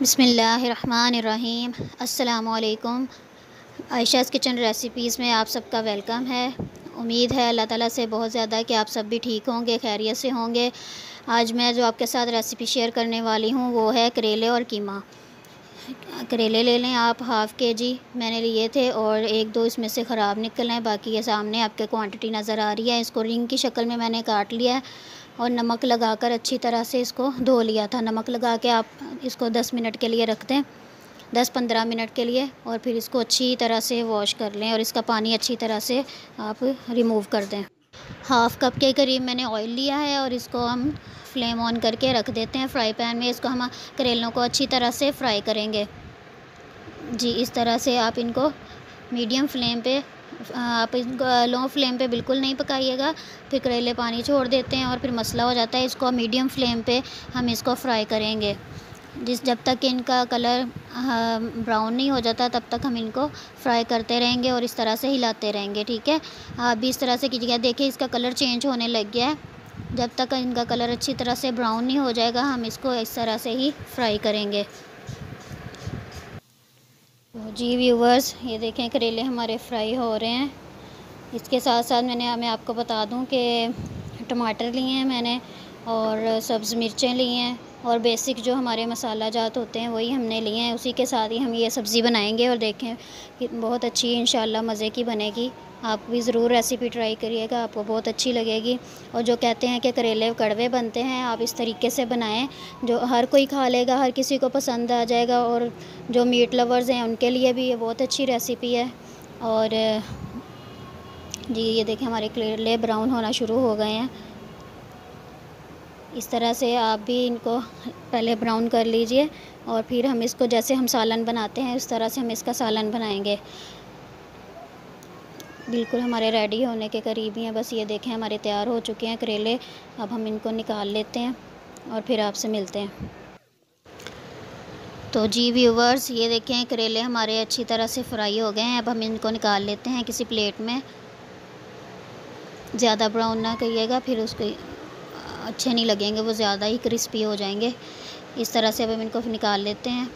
बिस्मिल्लाहिर्रहमानिर्रहीम। अस्सलामुअलैकुम। Ayesha's kitchen recipes में आप सबका वेलकम है। उम्मीद है अल्लाह ताला से बहुत ज़्यादा कि आप सब भी ठीक होंगे, खैरियत से होंगे। आज मैं जो आपके साथ रेसिपी शेयर करने वाली हूँ वो है करेले और कीमा। करेले ले लें आप, हाफ़ केजी मैंने लिए थे और एक दो इसमें से ख़राब निकल हैं। बाकी ये सामने आपके क्वांटिटी नज़र आ रही है। इसको रिंग की शक्ल में मैंने काट लिया है और नमक लगाकर अच्छी तरह से इसको धो लिया था। नमक लगा के आप इसको 10 मिनट के लिए रख दें, 10-15 मिनट के लिए, और फिर इसको अच्छी तरह से वॉश कर लें और इसका पानी अच्छी तरह से आप रिमूव कर दें। हाफ़ कप के करीब मैंने ऑयल लिया है और इसको हम फ्लेम ऑन करके रख देते हैं फ्राई पैन में। इसको हम करेलों को अच्छी तरह से फ्राई करेंगे। जी, इस तरह से आप इनको मीडियम फ्लेम पे, आप इनको लो फ्लेम पे बिल्कुल नहीं पकाइएगा, फिर करेले पानी छोड़ देते हैं और फिर मसला हो जाता है। इसको मीडियम फ्लेम पे हम इसको फ्राई करेंगे। जब तक इनका कलर ब्राउन नहीं हो जाता तब तक हम इनको फ्राई करते रहेंगे और इस तरह से हिलाते रहेंगे। ठीक है, आप भी इस तरह से कीजिएगा। देखिए इसका कलर चेंज होने लग गया है। जब तक इनका कलर अच्छी तरह से ब्राउन नहीं हो जाएगा हम इसको इस तरह से ही फ्राई करेंगे। तो जी व्यूवर्स, ये देखें करेले हमारे फ्राई हो रहे हैं। इसके साथ साथ मैं आपको बता दूं कि टमाटर लिए हैं मैंने और सब्ज़ मिर्चें ली हैं और बेसिक जो हमारे मसाला जात होते हैं वही हमने लिए हैं। उसी के साथ ही हम ये सब्ज़ी बनाएंगे और देखें कि बहुत अच्छी इंशाल्लाह मज़े की बनेगी। आप भी ज़रूर रेसिपी ट्राई करिएगा, आपको बहुत अच्छी लगेगी। और जो कहते हैं कि करेले कड़वे बनते हैं, आप इस तरीके से बनाएं, जो हर कोई खा लेगा, हर किसी को पसंद आ जाएगा। और जो मीट लवर्स हैं उनके लिए भी ये बहुत अच्छी रेसिपी है। और जी ये देखें हमारे करेले ब्राउन होना शुरू हो गए हैं। इस तरह से आप भी इनको पहले ब्राउन कर लीजिए और फिर हम इसको जैसे हम सालन बनाते हैं उस तरह से हम इसका सालन बनाएंगे। बिल्कुल हमारे रेडी होने के करीब ही हैं। बस ये देखें हमारे तैयार हो चुके हैं करेले। अब हम इनको निकाल लेते हैं और फिर आपसे मिलते हैं। तो जी व्यूवर्स, ये देखें करेले हमारे अच्छी तरह से फ्राई हो गए हैं। अब हम इनको निकाल लेते हैं किसी प्लेट में। ज़्यादा ब्राउन ना करिएगा, फिर उसको अच्छे नहीं लगेंगे, वो ज़्यादा ही क्रिस्पी हो जाएंगे। इस तरह से अब हम इनको निकाल लेते हैं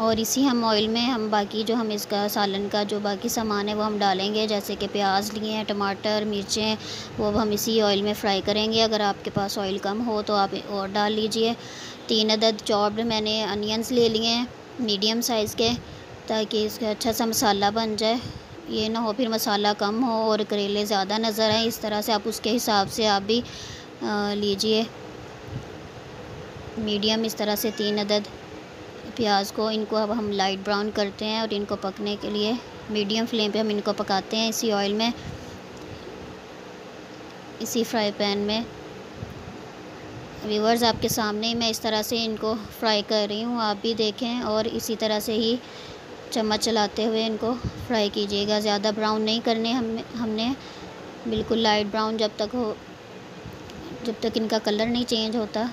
और इसी हम ऑयल में हम बाकी जो हम इसका सालन का जो बाकी सामान है वो हम डालेंगे। जैसे कि प्याज लिए हैं, टमाटर, मिर्चें, वो अब हम इसी ऑयल में फ्राई करेंगे। अगर आपके पास ऑयल कम हो तो आप और डाल लीजिए। 3 अदद चॉप्ड मैंने अनियंस ले लिए हैं मीडियम साइज़ के, ताकि इसका अच्छा सा मसाला बन जाए। ये ना हो फिर मसाला कम हो और करेले ज़्यादा नज़र आए। इस तरह से आप उसके हिसाब से आप भी लीजिए। मीडियम इस तरह से 3 अदद प्याज को, इनको अब हम लाइट ब्राउन करते हैं और इनको पकने के लिए मीडियम फ्लेम पे हम इनको पकाते हैं इसी ऑयल में, इसी फ्राई पैन में। व्यूअर्स, आपके सामने ही मैं इस तरह से इनको फ्राई कर रही हूँ, आप भी देखें और इसी तरह से ही चम्मच चलाते हुए इनको फ्राई कीजिएगा। ज़्यादा ब्राउन नहीं करने हमने बिल्कुल लाइट ब्राउन जब तक इनका कलर नहीं चेंज होता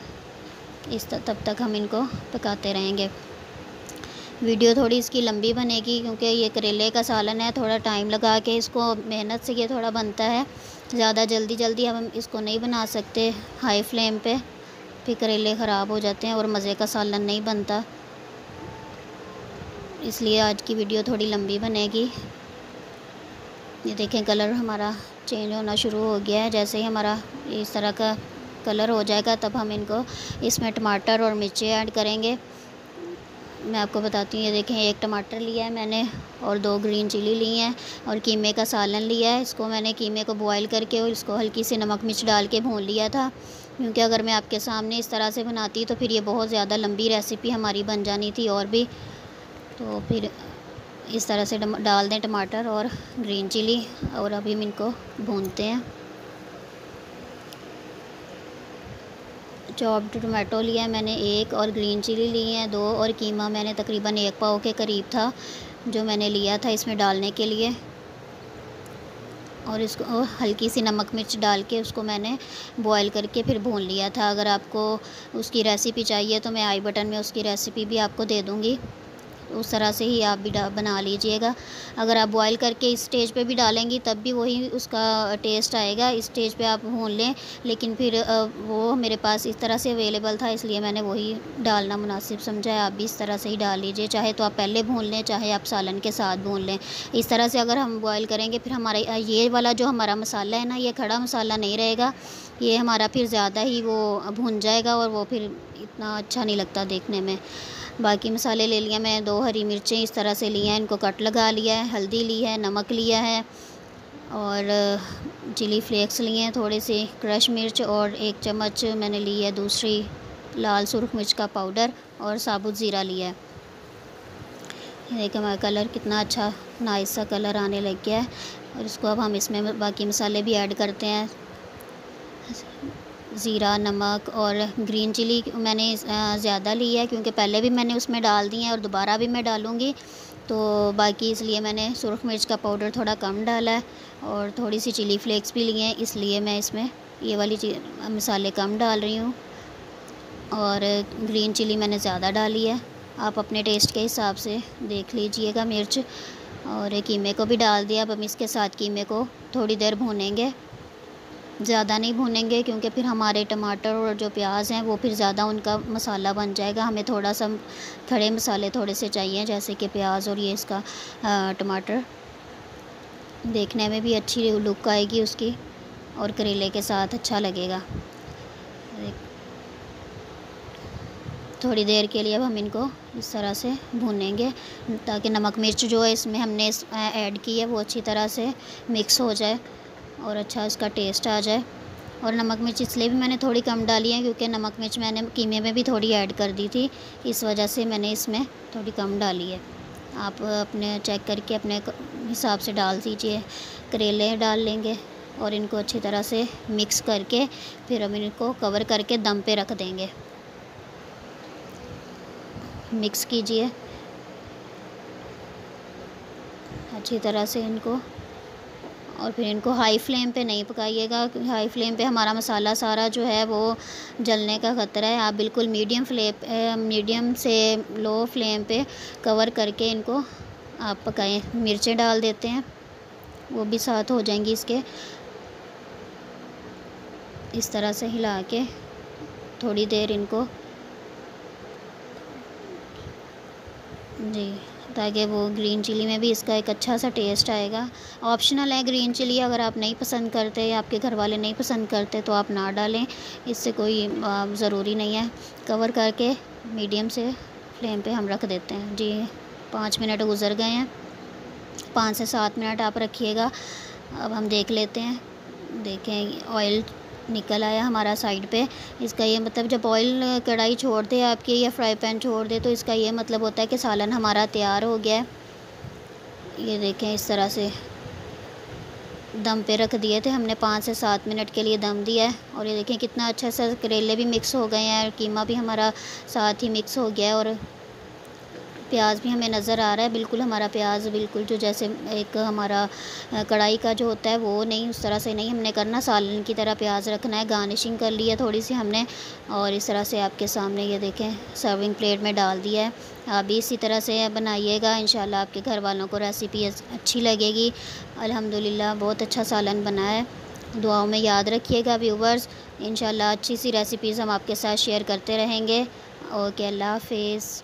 तब तक हम इनको पकाते रहेंगे। वीडियो थोड़ी इसकी लंबी बनेगी क्योंकि ये करेले का सालन है, थोड़ा टाइम लगा के इसको मेहनत से ये थोड़ा बनता है। ज़्यादा जल्दी हम इसको नहीं बना सकते हाई फ्लेम पे, फिर करेले ख़राब हो जाते हैं और मज़े का सालन नहीं बनता। इसलिए आज की वीडियो थोड़ी लंबी बनेगी। ये देखें कलर हमारा चेंज होना शुरू हो गया है। जैसे ही हमारा इस तरह का कलर हो जाएगा तब हम इनको इसमें टमाटर और मिर्ची ऐड करेंगे। मैं आपको बताती हूँ, ये देखें एक टमाटर लिया है मैंने और 2 ग्रीन चिली ली हैं और कीमे का सालन लिया है। इसको मैंने कीमे को बॉयल करके और इसको हल्की सी नमक मिर्च डाल के भून लिया था, क्योंकि अगर मैं आपके सामने इस तरह से बनाती तो फिर ये बहुत ज़्यादा लंबी रेसिपी हमारी बन जानी थी और भी। तो फिर इस तरह से डाल दें टमाटर और ग्रीन चिली और अभी हम इनको भूनते हैं। चॉप्ड टमाटो लिया है मैंने 1 और ग्रीन चिली ली हैं 2 और कीमा मैंने तकरीबन 1 पाव के करीब था जो मैंने लिया था इसमें डालने के लिए। और इसको हल्की सी नमक मिर्च डाल के उसको मैंने बॉयल करके फिर भून लिया था। अगर आपको उसकी रेसिपी चाहिए तो मैं आई बटन में उसकी रेसिपी भी आपको दे दूँगी। उस तरह से ही आप भी बना लीजिएगा। अगर आप बॉईल करके इस स्टेज पे भी डालेंगी तब भी वही उसका टेस्ट आएगा। इस स्टेज पे आप भून लें, लेकिन फिर वो मेरे पास इस तरह से अवेलेबल था, इसलिए मैंने वही डालना मुनासिब समझा है। आप भी इस तरह से ही डाल लीजिए, चाहे तो आप पहले भून लें, चाहे आप सालन के साथ भून लें। इस तरह से अगर हम बॉईल करेंगे फिर हमारा ये वाला जो हमारा मसाला है ना, ये खड़ा मसाला नहीं रहेगा, ये हमारा फिर ज़्यादा ही वो भुन जाएगा और वो फिर इतना अच्छा नहीं लगता देखने में। बाकी मसाले ले लिया मैं, 2 हरी मिर्चें इस तरह से ली हैं, इनको कट लगा लिया है, हल्दी ली है, नमक लिया है और चिली फ्लेक्स लिए हैं थोड़े से, क्रश मिर्च और 1 चम्मच मैंने ली है दूसरी लाल सुरख मिर्च का पाउडर और साबुत ज़ीरा लिया है। ये देखिए हमारा कलर कितना अच्छा नाइस सा कलर आने लग गया है। और इसको अब हम इसमें बाकी मसाले भी ऐड करते हैं। ज़ीरा, नमक और ग्रीन चिली मैंने ज़्यादा ली है क्योंकि पहले भी मैंने उसमें डाल दी है और दोबारा भी मैं डालूँगी, तो बाकी इसलिए मैंने सुरख मिर्च का पाउडर थोड़ा कम डाला है और थोड़ी सी चिली फ्लेक्स भी लिए हैं, इसलिए मैं इसमें ये वाली मसाले कम डाल रही हूँ। और ग्रीन चिली मैंने ज़्यादा डाली है, आप अपने टेस्ट के हिसाब से देख लीजिएगा मिर्च। और कीमे को भी डाल दिया। अब हम इसके साथ कीमे को थोड़ी देर भूनेंगे, ज़्यादा नहीं भूनेंगे क्योंकि फिर हमारे टमाटर और जो प्याज हैं वो फिर ज़्यादा उनका मसाला बन जाएगा। हमें थोड़ा सा खड़े मसाले थोड़े से चाहिए, जैसे कि प्याज और ये इसका टमाटर, देखने में भी अच्छी लुक आएगी उसकी और करेले के साथ अच्छा लगेगा। थोड़ी देर के लिए अब हम इनको इस तरह से भूनेंगे ताकि नमक मिर्च जो है इसमें हमने ऐड की है वो अच्छी तरह से मिक्स हो जाए और अच्छा इसका टेस्ट आ जाए। और नमक मिर्च इसलिए भी मैंने थोड़ी कम डाली है क्योंकि नमक मिर्च मैंने कीमे में भी थोड़ी ऐड कर दी थी, इस वजह से मैंने इसमें थोड़ी कम डाली है। आप अपने चेक करके अपने हिसाब से डाल दीजिए। करेले डाल लेंगे और इनको अच्छी तरह से मिक्स करके फिर हम इनको कवर करके दम पे रख देंगे। मिक्स कीजिए अच्छी तरह से इनको और फिर इनको हाई फ्लेम पे नहीं पकाइएगा, हाई फ्लेम पे हमारा मसाला सारा जो है वो जलने का ख़तरा है। आप बिल्कुल मीडियम से लो फ्लेम पे कवर करके इनको आप पकाएं। मिर्चें डाल देते हैं, वो भी साथ हो जाएंगी इसके। इस तरह से हिला के थोड़ी देर इनको जी, ताकि वो ग्रीन चिली में भी इसका एक अच्छा सा टेस्ट आएगा। ऑप्शनल है ग्रीन चिली, अगर आप नहीं पसंद करते या आपके घर वाले नहीं पसंद करते तो आप ना डालें, इससे कोई ज़रूरी नहीं है। कवर करके मीडियम से फ्लेम पे हम रख देते हैं। जी 5 मिनट गुज़र गए हैं, 5 से 7 मिनट आप रखिएगा। अब हम देख लेते हैं। देखें ऑयल निकल आया हमारा साइड पे। इसका ये मतलब जब ऑयल कढ़ाई छोड़ दे आपके या फ्राई पैन छोड़ दे तो इसका ये मतलब होता है कि सालन हमारा तैयार हो गया है। ये देखें इस तरह से दम पे रख दिए थे हमने, 5 से 7 मिनट के लिए दम दिया है। और ये देखें कितना अच्छा सा करेले भी मिक्स हो गए हैं और कीमा भी हमारा साथ ही मिक्स हो गया है और प्याज भी हमें नज़र आ रहा है। बिल्कुल हमारा प्याज बिल्कुल जो जैसे एक हमारा कढ़ाई का जो होता है वो नहीं, उस तरह से नहीं हमने करना, सालन की तरह प्याज रखना है। गार्निशिंग कर ली है थोड़ी सी हमने और इस तरह से आपके सामने ये देखें सर्विंग प्लेट में डाल दिया है। आप भी इसी तरह से बनाइएगा, इंशाल्लाह आपके घर वालों को रेसिपी अच्छी लगेगी। अल्हम्दुलिल्लाह बहुत अच्छा सालन बना है। दुआओं में याद रखिएगा व्यूवर्स, इंशाल्लाह अच्छी सी रेसिपीज़ हम आपके साथ शेयर करते रहेंगे। ओके, अल्लाह हाफिज़।